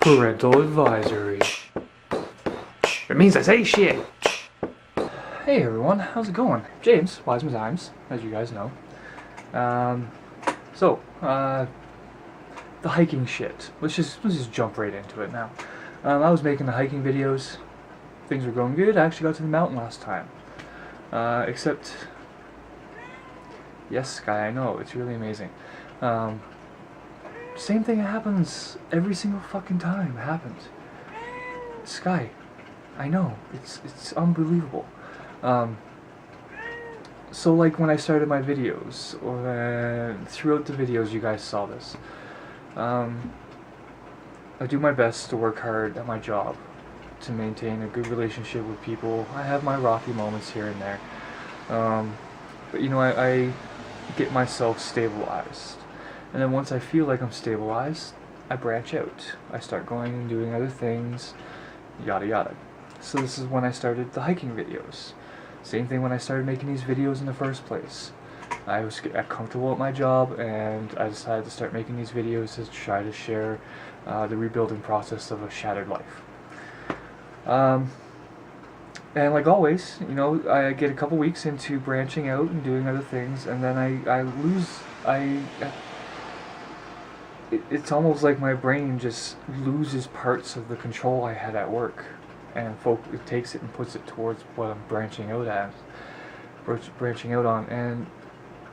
Parental advisory. It means I say shit. Hey everyone, how's it going? James, Wisemantimes, as you guys know. The hiking shit. Let's just jump right into it now. I was making the hiking videos. Things were going good. I actually got to the mountain last time. Except, yes, Sky, I know, it's really amazing. Same thing happens every single fucking time. It happens. Sky, I know, it's unbelievable. So like when I started my videos, or throughout the videos you guys saw this, I do my best to work hard at my job to maintain a good relationship with people. I have my rocky moments here and there, but you know, I get myself stabilized, and then once I feel like I'm stabilized, I branch out. I start going and doing other things, yada yada. So this is when I started the hiking videos. Same thing when I started making these videos in the first place. I was comfortable at my job, and I decided to start making these videos to try to share the rebuilding process of a shattered life. And like always, you know, I get a couple weeks into branching out and doing other things, and then it's almost like my brain just loses parts of the control I had at work, and it takes it and puts it towards what I'm branching out on, and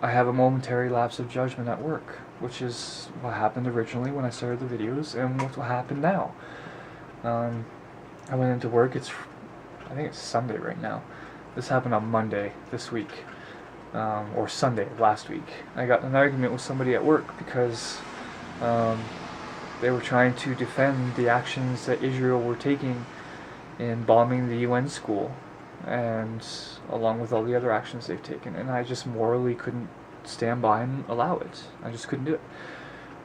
I have a momentary lapse of judgment at work, which is what happened originally when I started the videos, and what will happen now. I went into work, I think it's Sunday right now. This happened on Monday this week, or Sunday last week. I got in an argument with somebody at work because they were trying to defend the actions that Israel were taking in bombing the UN school, and along with all the other actions they've taken, and I just morally couldn't stand by and allow it. I just couldn't do it.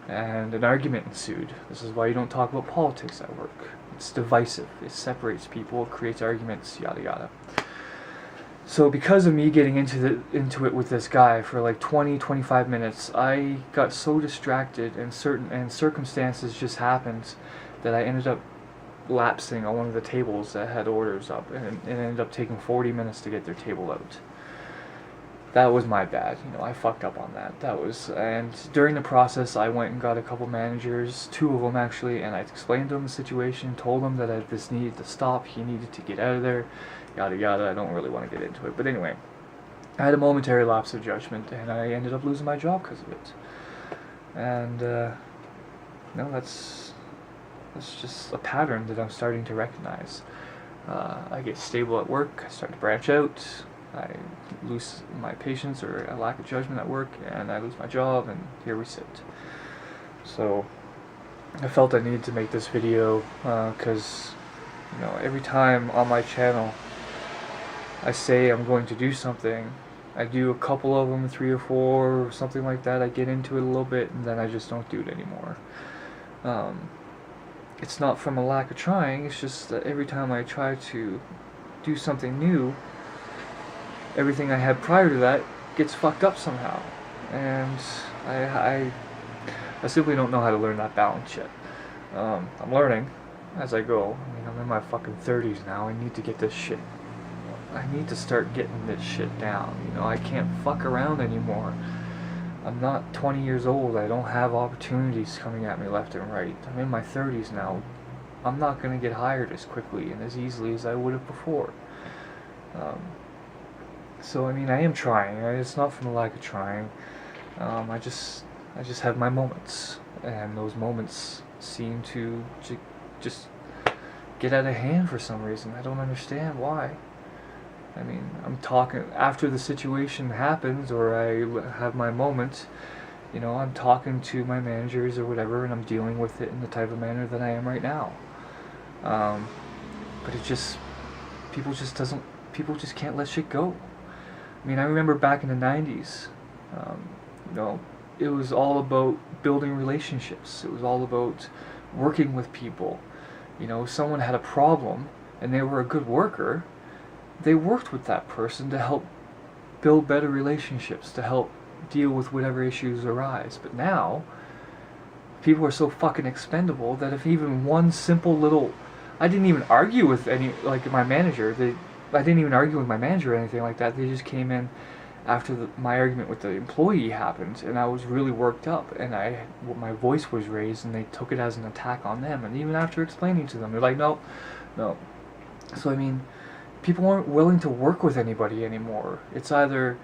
And an argument ensued. This is why you don't talk about politics at work. It's divisive. It separates people, it creates arguments, yada yada. So because of me getting into it with this guy for like 20-25 minutes, I got so distracted, and circumstances just happened that I ended up lapsing on one of the tables that had orders up, and it ended up taking 40 minutes to get their table out. That was my bad, you know, I fucked up on that. And during the process I went and got a couple managers, 2 of them actually, and I explained to them the situation, told them that this needed to stop, he needed to get out of there, yada yada. I don't really want to get into it, but anyway, I had a momentary lapse of judgment, and I ended up losing my job because of it. And no, that's just a pattern that I'm starting to recognize. I get stable at work, I start to branch out, I lose my patience or a lack of judgment at work, and I lose my job, and here we sit. So I felt I needed to make this video because you know, every time on my channel I say I'm going to do something, I do a couple of them, 3 or 4 or something like that. I get into it a little bit, and then I just don't do it anymore. It's not from a lack of trying, it's just that every time I try to do something new, everything I had prior to that gets fucked up somehow. And I simply don't know how to learn that balance yet. I'm learning as I go. I mean, I'm in my fucking 30s now. I need to get this shit. I need to start getting this shit down. You know, I can't fuck around anymore. I'm not 20 years old. I don't have opportunities coming at me left and right. I'm in my 30s now. I'm not going to get hired as quickly and as easily as I would have before. So I mean, I am trying. It's not from a lack of trying. I just have my moments, and those moments seem to just get out of hand for some reason. I don't understand why. I mean, I'm talking after the situation happens, or I have my moment, you know, I'm talking to my managers or whatever, and I'm dealing with it in the type of manner that I am right now. But people just can't let shit go. I mean, I remember back in the 90s, you know, it was all about building relationships. It was all about working with people. You know, if someone had a problem and they were a good worker, they worked with that person to help build better relationships, to help deal with whatever issues arise. But now, people are so fucking expendable that if even one simple little, I didn't even argue with my manager. I didn't even argue with my manager or anything like that. They just came in after my argument with the employee happened, and I was really worked up, and my voice was raised, and they took it as an attack on them. And even after explaining to them, they're like, no. So I mean, people aren't willing to work with anybody anymore. It's either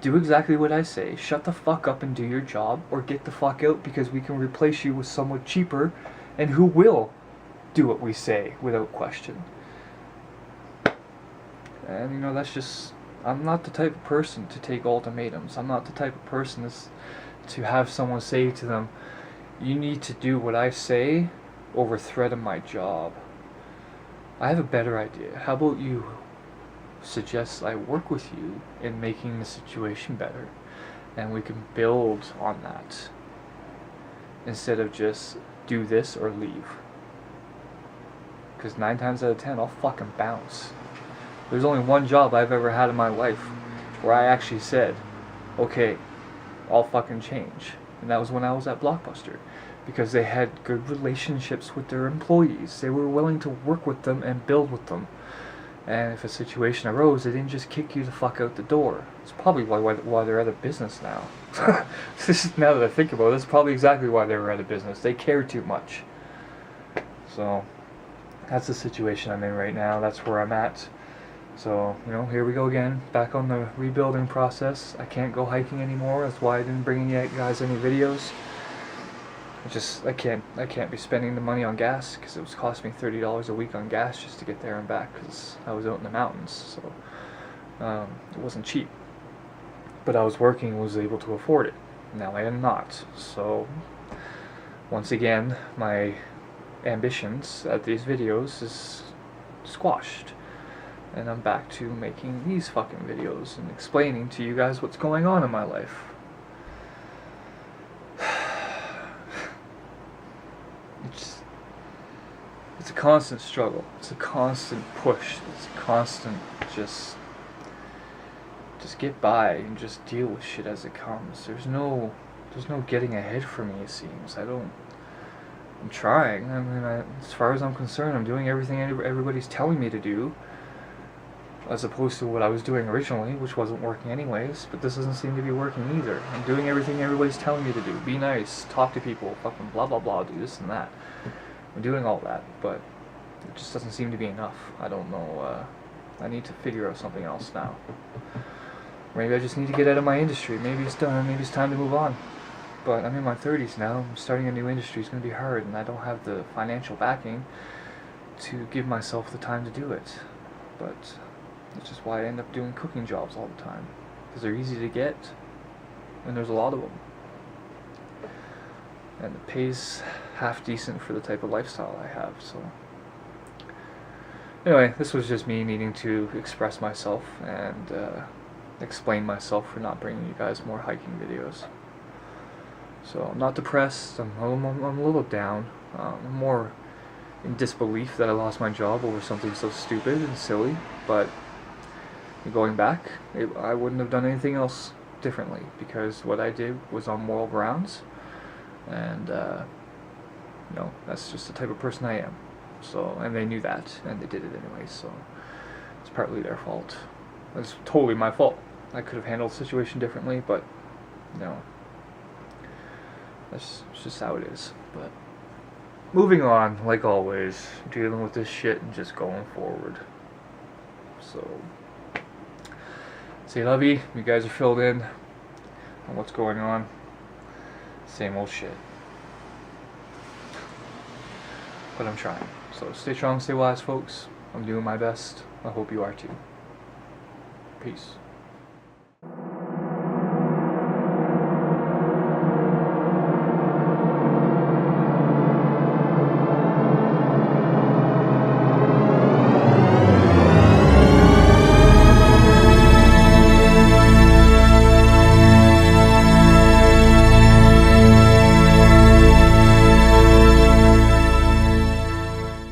do exactly what I say, shut the fuck up and do your job, or get the fuck out because we can replace you with someone cheaper and who will do what we say without question. And that's just, I'm not the type of person to take ultimatums. I'm not the type of person to have someone say to them, you need to do what I say over threat of my job. I have a better idea. How about you suggest I work with you in making the situation better, and we can build on that instead of just do this or leave. Because 9 times out of 10 I'll fucking bounce. There's only one job I've ever had in my life where I actually said, okay, I'll fucking change, and that was when I was at Blockbuster, because they had good relationships with their employees. They were willing to work with them and build with them. And if a situation arose, they didn't just kick you the fuck out the door. It's probably why they're out of business now. Now that I think about it, it's probably exactly why they were out of business. They care too much. So, that's the situation I'm in right now. That's where I'm at. So, here we go again. Back on the rebuilding process. I can't go hiking anymore. That's why I didn't bring you guys any videos. I can't be spending the money on gas, because it was costing me $30 a week on gas just to get there and back, because I was out in the mountains. So it wasn't cheap, but I was working and was able to afford it. Now I am not. So once again, my ambitions at these videos is squashed, and I'm back to making these fucking videos and explaining to you guys what's going on in my life. It's a constant struggle. It's a constant push. It's a constant just get by and just deal with shit as it comes. There's no getting ahead for me, it seems. I'm trying. I mean, as far as I'm concerned, I'm doing everything everybody's telling me to do, as opposed to what I was doing originally, which wasn't working anyways. But this doesn't seem to be working either. I'm doing everything everybody's telling me to do. Be nice, talk to people, fucking blah blah blah, do this and that. I'm doing all that, but it just doesn't seem to be enough. I don't know, I need to figure out something else now. Maybe I just need to get out of my industry. Maybe it's done, maybe it's time to move on. But I'm in my 30s now. Starting a new industry is going to be hard, and I don't have the financial backing to give myself the time to do it. But that's just why I end up doing cooking jobs all the time, because they're easy to get, and there's a lot of them. And it pays half decent for the type of lifestyle I have. So anyway, this was just me needing to express myself and explain myself for not bringing you guys more hiking videos. So I'm not depressed. I'm a little down. I'm more in disbelief that I lost my job over something so stupid and silly. But going back, I wouldn't have done anything else differently, because what I did was on moral grounds. And that's just the type of person I am. So, and they knew that, and they did it anyway. So it's partly their fault. It's totally my fault. I could have handled the situation differently, but that's just how it is. But moving on, like always, dealing with this shit and just going forward. So, c'est la vie. You guys are filled in on what's going on. Same old shit. But I'm trying. So stay strong, stay wise, folks. I'm doing my best. I hope you are too. Peace.